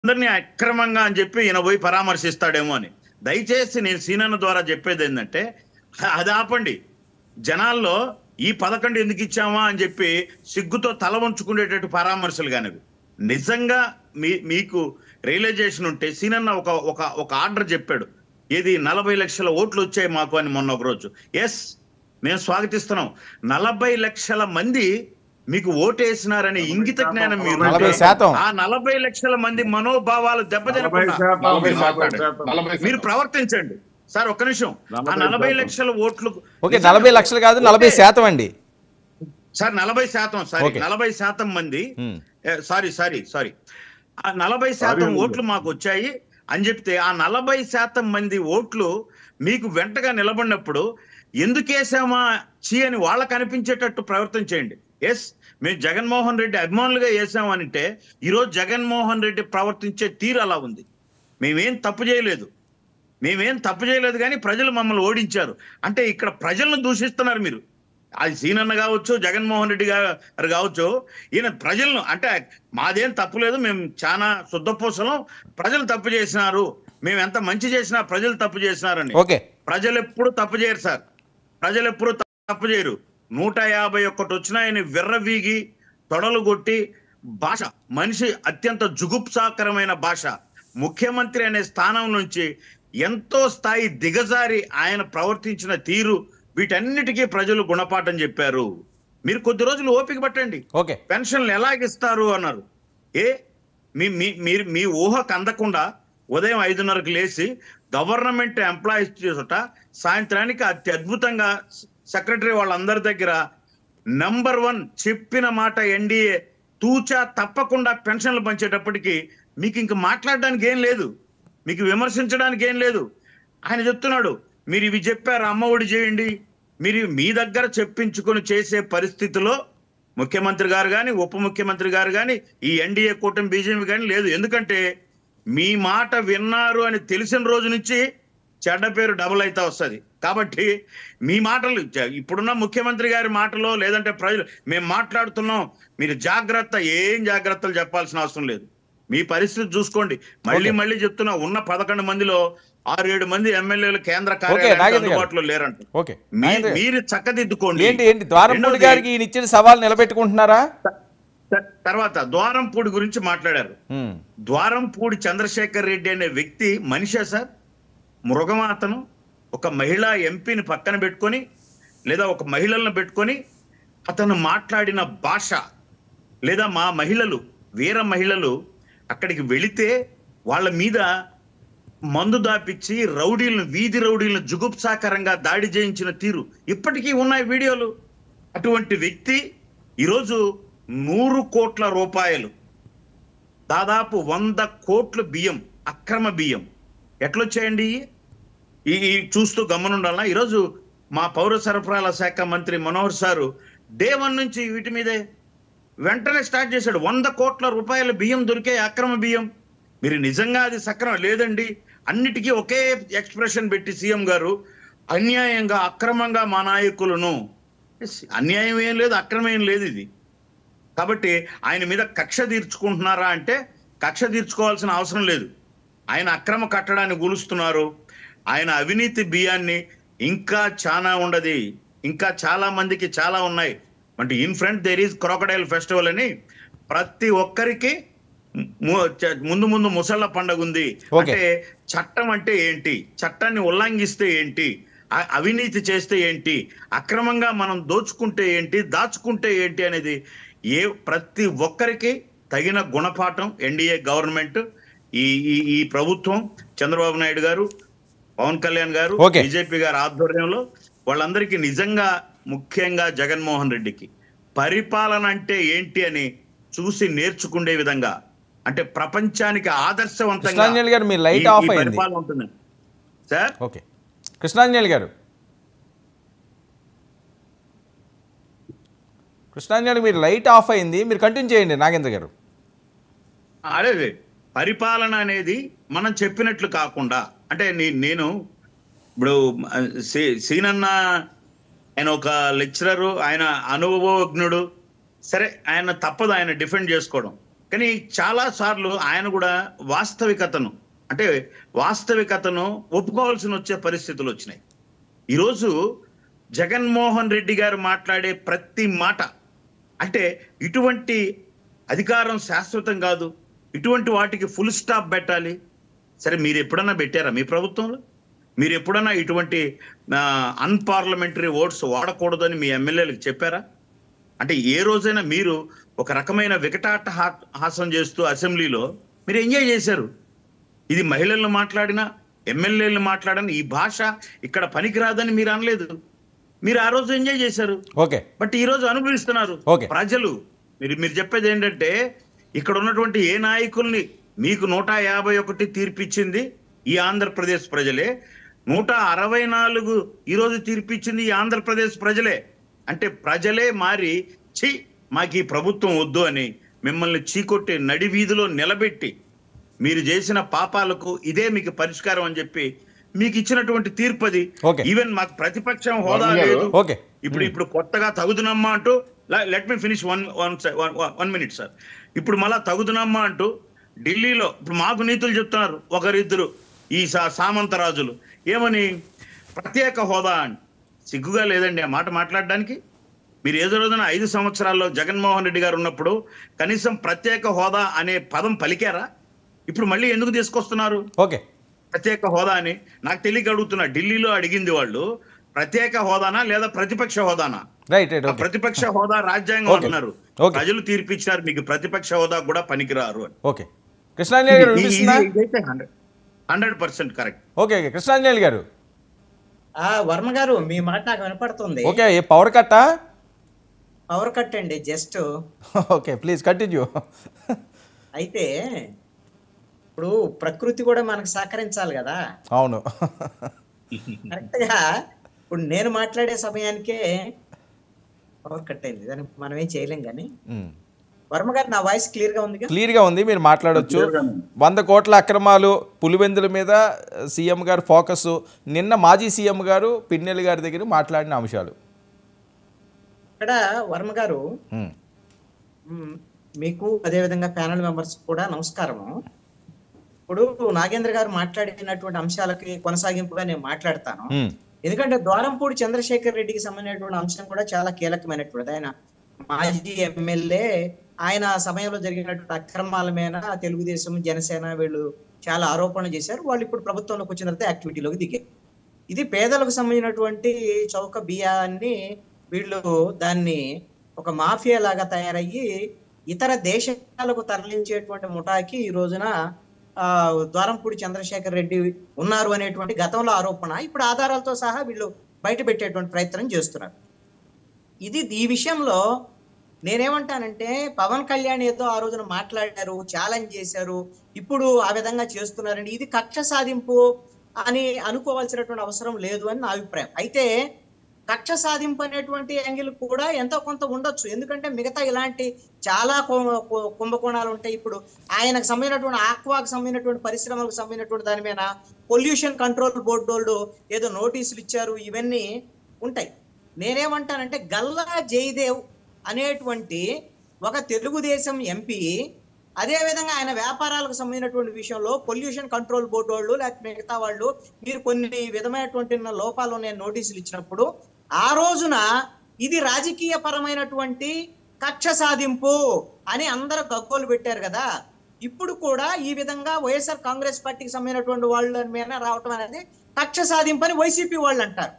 అందరినీ అక్రమంగా అని చెప్పి ఈయన పోయి పరామర్శిస్తాడేమో అని. దయచేసి నేను సీనన్న ద్వారా చెప్పేది ఏంటంటే అది ఆపండి. జనాల్లో ఈ 11 ఎందుకు ఇచ్చామా అని చెప్పి సిగ్గుతో తల వంచుకునేటట్టు పరామర్శలు కానివి. నిజంగా మీకు రియలైజేషన్ ఉంటే సీనన్న ఒక ఆర్డర్ చెప్పాడు, ఏది 40 లక్షల ఓట్లు వచ్చాయి మాకు అని మొన్న ఒక రోజు. ఎస్, మేము స్వాగతిస్తున్నాం. 40 లక్షల మంది మీకు ఓటేసినారనే ఇంగిత జ్ఞానం మీరు ఆ 40 లక్షల మంది మనోభావాలు దెబ్బతినకుండా మీరు ప్రవర్తించండి సార్. ఒక్క నిమిషం. ఆ 40 లక్షల ఓట్లు 40 లక్షలు కాదు 40% అండి సార్. 40%. సారీ, 40% మంది. సారీ ఆ 40% ఓట్లు మాకు వచ్చాయి అని చెప్తే ఆ 40% మంది ఓట్లు మీకు వెంటగా నిలబడినప్పుడు ఎందుకేసామా చీ అని వాళ్ళకు అనిపించేటట్టు ప్రవర్తన చేయండి. ఎస్, మేము జగన్మోహన్ రెడ్డి అభిమానులుగా వేసామనంటే ఈరోజు జగన్మోహన్ రెడ్డి ప్రవర్తించే తీరు అలా ఉంది. మేమేం తప్పు చేయలేదు కానీ ప్రజలు మమ్మల్ని ఓడించారు అంటే ఇక్కడ ప్రజలను దూషిస్తున్నారు మీరు. అది సీనన్న కావచ్చు, జగన్మోహన్ రెడ్డి గారు కావచ్చు, ఈయన ప్రజలను అంటే మాదేం తప్పు లేదు, మేము చాలా శుద్ధపూసలం, ప్రజలు తప్పు చేసినారు, మేము ఎంత మంచి చేసినా ప్రజలు తప్పు చేసినారని. ప్రజలు ఎప్పుడు తప్పు చేయరు సార్, ప్రజలు ఎప్పుడు తప్పు చేయరు. 151 వచ్చినాయని విర్రవీగి తొడలు కొట్టి భాష, మనిషి అత్యంత జుగుప్సాకరమైన భాష, ముఖ్యమంత్రి అనే స్థానం నుంచి ఎంతో స్థాయి దిగజారి ఆయన ప్రవర్తించిన తీరు, వీటన్నిటికీ ప్రజలు గుణపాఠం చెప్పారు. మీరు కొద్ది రోజులు ఓపిక పట్టండి. పెన్షన్లు ఎలాగిస్తారు అన్నారు. మీ ఊహకు అందకుండా ఉదయం 5:30కు లేచి గవర్నమెంట్ ఎంప్లాయీస్ చోట సాయంత్రానికి అత్యద్భుతంగా సెక్రటరీ వాళ్ళందరి దగ్గర నంబర్ 1 చెప్పిన మాట ఎన్డీఏ తూచా తప్పకుండా పెన్షన్లు పంచేటప్పటికి మీకు ఇంక మాట్లాడడానికి ఏం లేదు, మీకు విమర్శించడానికి ఏం లేదు. ఆయన చెప్తున్నాడు మీరు ఇవి చెప్పారు, అమ్మ ఒడి చేయండి, మీరు మీ దగ్గర చెప్పించుకొని చేసే పరిస్థితిలో ముఖ్యమంత్రి గారు కానీ ఉప ముఖ్యమంత్రి గారు కానీ ఈ ఎన్డీఏ కూటమి బీజేపీ కానీ లేదు. ఎందుకంటే మీ మాట విన్నారు అని తెలిసిన రోజు నుంచి చెడ్డ పేరు డబుల్ అయితే వస్తుంది. కాబట్టి మీ మాటలు ఇప్పుడున్న ముఖ్యమంత్రి గారి మాటలో లేదంటే ప్రజలు మేము మాట్లాడుతున్నాం, మీరు ఏం జాగ్రత్తలు చెప్పాల్సిన అవసరం లేదు. మీ పరిస్థితి చూసుకోండి. మళ్ళీ చెప్తున్నా, ఉన్న 11 మందిలో 6-7 మంది ఎమ్మెల్యేలు కేంద్ర కార్యాలయానికి అందుబాటులో లేరంట. మీరు చక్కదిద్దుకోండి. ద్వారంపూడి గారికి ఇచ్చిన సవాల్ నిలబెట్టుకుంటున్నారా? తర్వాత ద్వారంపూడి గురించి మాట్లాడారు. ద్వారంపూడి చంద్రశేఖర్ రెడ్డి అనే వ్యక్తి మనిషా సార్? మృగమా అతను? ఒక మహిళా ఎంపీని పక్కన పెట్టుకొని లేదా ఒక మహిళలను పెట్టుకొని అతను మాట్లాడిన భాష, లేదా మా మహిళలు వీర మహిళలు అక్కడికి వెళితే వాళ్ళ మీద మందు దాపిచ్చి వీధి రౌడీలను జుగుప్సాకరంగా దాడి చేయించిన తీరు ఇప్పటికీ ఉన్నాయి వీడియోలు. అటువంటి వ్యక్తి ఈరోజు 100 కోట్ల రూపాయలు, దాదాపు 100 కోట్ల బియ్యం, అక్రమ బియ్యం ఎట్లొచ్చాయండి? ఈ చూస్తూ గమనుండాలా? ఈరోజు మా పౌర సరఫరాల శాఖ మంత్రి మనోహర్ సారు డే 1 నుంచి వీటి మీదే వెంటనే స్టార్ట్ చేశాడు. 100 కోట్ల రూపాయల బియ్యం దొరికే, అక్రమ బియ్యం. మీరు నిజంగా అది సక్రమం లేదండి, అన్నిటికీ ఒకే ఎక్స్ప్రెషన్ పెట్టి సీఎం గారు అన్యాయంగా అక్రమంగా మా నాయకులను, అన్యాయం ఏం లేదు, అక్రమం ఏం లేదు ఇది. కాబట్టి ఆయన మీద కక్ష తీర్చుకుంటున్నారా అంటే కక్ష తీర్చుకోవాల్సిన అవసరం లేదు. ఆయన అక్రమ కట్టడాన్ని గులుస్తున్నారు. ఆయన అవినీతి బియ్యాన్ని ఇంకా చాలా ఉండదు, ఇంకా చాలా మందికి చాలా ఉన్నాయి. అంటే in front there is crocodile festival అని ప్రతి ఒక్కరికి ముందు ముసళ్ళ పండుగ ఉంది. అంటే చట్టం అంటే ఏంటి, చట్టాన్ని ఉల్లంఘిస్తే ఏంటి, అవినీతి చేస్తే ఏంటి, అక్రమంగా మనం దోచుకుంటే ఏంటి, దాచుకుంటే ఏంటి అనేది ప్రతి ఒక్కరికి తగిన గుణపాఠం ఎన్డీఏ గవర్నమెంట్, ఈ ప్రభుత్వం, చంద్రబాబు నాయుడు గారు, పవన్ కళ్యాణ్ గారు, బీజేపీ గారి ఆధ్వర్యంలో వాళ్ళందరికీ నిజంగా ముఖ్యంగా జగన్మోహన్ రెడ్డికి పరిపాలన అంటే ఏంటి అని చూసి నేర్చుకునే విధంగా, అంటే ప్రపంచానికి ఆదర్శవంతంగా పరిపాలన ఉంటుంది సార్. కృష్ణాంజలి గారు, మీరు లైట్ ఆఫ్ అయింది, మీరు కంటిన్యూ చేయండి నాగేంద్ర గారు. అదే పరిపాలన అనేది మనం చెప్పినట్లు కాకుండా, అంటే నేను ఇప్పుడు సీనన్న ఆయన ఒక లెక్చరరు, ఆయన అనుభవజ్ఞుడు, సరే ఆయన తప్పదు ఆయన డిఫెండ్ చేసుకోవడం. కానీ చాలా సార్లు ఆయన కూడా వాస్తవికతను ఒప్పుకోవాల్సిన వచ్చే పరిస్థితులు వచ్చినాయి. ఈరోజు జగన్మోహన్ రెడ్డి గారు మాట్లాడే ప్రతి మాట అంటే ఇటువంటి అధికారం శాశ్వతం కాదు, ఇటువంటి వాటికి ఫుల్ స్టాప్ పెట్టాలి. సరే, మీరు ఎప్పుడన్నా పెట్టారా మీ ప్రభుత్వంలో? మీరు ఎప్పుడన్నా ఇటువంటి అన్పార్లమెంటరీ ఓట్స్ వాడకూడదని మీ ఎమ్మెల్యేలకు చెప్పారా? అంటే ఏ రోజైనా మీరు ఒక రకమైన హాసం చేస్తూ అసెంబ్లీలో మీరు ఎంజాయ్ చేశారు? ఇది మహిళలను మాట్లాడినా ఎమ్మెల్యేలను మాట్లాడినా ఈ భాష ఇక్కడ పనికిరాదని మీరు అనలేదు. మీరు ఆ రోజు ఎంజాయ్ చేశారు. ఓకే, బట్ ఈ రోజు అనుభవిస్తున్నారు ప్రజలు. మీరు చెప్పేది ఏంటంటే ఇక్కడ ఉన్నటువంటి ఏ నాయకుల్ని మీకు 151 తీర్పిచ్చింది ఈ ఆంధ్రప్రదేశ్ ప్రజలే, 164 ఈరోజు తీర్పిచ్చింది ఈ ఆంధ్రప్రదేశ్ ప్రజలే. అంటే ప్రజలే మారి మాకు ఈ ప్రభుత్వం వద్దు అని మిమ్మల్ని చీకొట్టి నడి వీధిలో నిలబెట్టి మీరు చేసిన పాపాలకు ఇదే మీకు పరిష్కారం అని చెప్పి మీకు ఇచ్చినటువంటి తీర్పది. ఈవెన్ మాకు ప్రతిపక్షం హోదా లేదు. ఇప్పుడు కొత్తగా తగుదునమ్మా అంటూ, let me finish one minute sir. ఇప్పుడు మళ్ళా తగుదునమ్మా అంటూ ఢిల్లీలో ఇప్పుడు మాకు నీతులు చెప్తున్నారు ఒకరిద్దరు ఈ సామంతరాజులు. ఏమని? ప్రత్యేక హోదా అని. సిగ్గుగా లేదండి ఆ మాట మాట్లాడడానికి? మీరు ఏదో రోజున 5 సంవత్సరాల్లో జగన్మోహన్ రెడ్డి గారు ఉన్నప్పుడు కనీసం ప్రత్యేక హోదా అనే పదం పలికారా? ఇప్పుడు మళ్ళీ ఎందుకు తీసుకొస్తున్నారు ప్రత్యేక హోదా అని? నాకు తెలియక అడుగుతున్నా. ఢిల్లీలో అడిగింది వాళ్ళు ప్రత్యేక హోదానా లేదా ప్రతిపక్ష హోదానా? ప్రతిపక్ష హోదా రాజ్యాంగం అంటున్నారు. ప్రజలు తీర్పిచ్చారు మీకు ప్రతిపక్ష హోదా కూడా పనికిరారు అని. 100% కరెక్ట్. కృష్ణాంజలి గారు, వర్మ గారు, మీ మాట నాకు వినపడుతుంది. పవర్ కట్టా? పవర్ కట్ అండి, జస్ట్. Okay, please continue. అయితే ఇప్పుడు ప్రకృతి కూడా మనకు సహకరించాలి కదా. అవును, కరెక్ట్ గా ఇప్పుడు నేను మాట్లాడే సమయానికే పవర్ కట్ అయింది, దానికి మనం ఏం చేయలేం. కానీ వర్మ గారు, నా వాయిస్ క్లియర్ గా ఉంది? క్లియర్ గా ఉంది, మీరు మాట్లాడొచ్చు. 100 కోట్ల అక్రమాలు, పులివెందుల మీద సీఎం గారు ఫోకస్, నిన్న మాజీ సీఎం గారు పిన్నెల్లి గారి దగ్గర మాట్లాడిన అంశాలు. ఇక్కడ వర్మ గారు, మీకు అదేవిధంగా ప్యానల్ మెంబర్స్ కూడా నమస్కారము. ఇప్పుడు నాగేంద్ర గారు మాట్లాడినటువంటి అంశాలకి కొనసాగింపుగా నేను మాట్లాడతాను. ఎందుకంటే ద్వారంపూడి చంద్రశేఖర్ రెడ్డికి సంబంధించినటువంటి అంశం కూడా చాలా కీలకమైనటువంటిది. ఆయన మాజీ ఎమ్మెల్యే. ఆయన సమయంలో జరిగినటువంటి అక్రమాల మీద తెలుగుదేశం, జనసేన వీళ్ళు చాలా ఆరోపణలు చేశారు. వాళ్ళు ఇప్పుడు ప్రభుత్వంలోకి వచ్చిన తర్వాత యాక్టివిటీలోకి దిగారు. ఇది పేదలకు సంబంధించినటువంటి చౌక బియ్యాన్ని వీళ్ళు దాన్ని ఒక మాఫియా లాగా తయారయ్యి ఇతర దేశాలకు తరలించేటువంటి ముఠాకి ఈ రోజున ద్వారంపూడి చంద్రశేఖర్ రెడ్డి ఉన్నారు అనేటువంటి గతంలో ఆరోపణ ఇప్పుడు ఆధారాలతో సహా వీళ్ళు బయట పెట్టేటువంటి ప్రయత్నం చేస్తున్నారు. ఈ విషయంలో నేనేమంటానంటే, పవన్ కళ్యాణ్ ఏదో ఆ రోజున మాట్లాడారు, ఛాలెంజ్ చేశారు, ఇప్పుడు ఆ విధంగా చేస్తున్నారండి. ఇది కక్ష సాధింపు అని అనుకోవాల్సినటువంటి అవసరం లేదు అని నా అభిప్రాయం. అయితే కక్ష సాధింపు అనేటువంటి యాంగిల్ కూడా ఎంతో కొంత ఉండొచ్చు. ఎందుకంటే మిగతా ఇలాంటి చాలా కుంభకోణాలు ఉంటాయి. ఇప్పుడు ఆయనకు సంబంధించినటువంటి ఆక్వాకు సంబంధించినటువంటి పరిశ్రమలకు సంబంధించినటువంటి దాని మీద పొల్యూషన్ కంట్రోల్ బోర్డు వాళ్ళు ఏదో నోటీసులు ఇచ్చారు, ఇవన్నీ ఉంటాయి. నేనేమంటానంటే, గల్లా జయదేవ్ అనేటువంటి ఒక తెలుగుదేశం ఎంపీ, అదేవిధంగా ఆయన వ్యాపారాలకు సంబంధించినటువంటి విషయంలో పొల్యూషన్ కంట్రోల్ బోర్డు వాళ్ళు లేకపోతే మిగతా వాళ్ళు మీరు కొన్ని విధమైనటువంటి లోపాలు నేను నోటీసులు ఇచ్చినప్పుడు ఆ రోజున ఇది రాజకీయ పరమైనటువంటి కక్ష సాధింపు అని అందరూ గగ్గోలు పెట్టారు కదా. ఇప్పుడు కూడా ఈ విధంగా వైఎస్ఆర్ కాంగ్రెస్ పార్టీకి సంబంధించినటువంటి వాళ్ళ మీద రావటం అనేది కక్ష సాధింపు అని వైసీపీ వాళ్ళు అంటారు.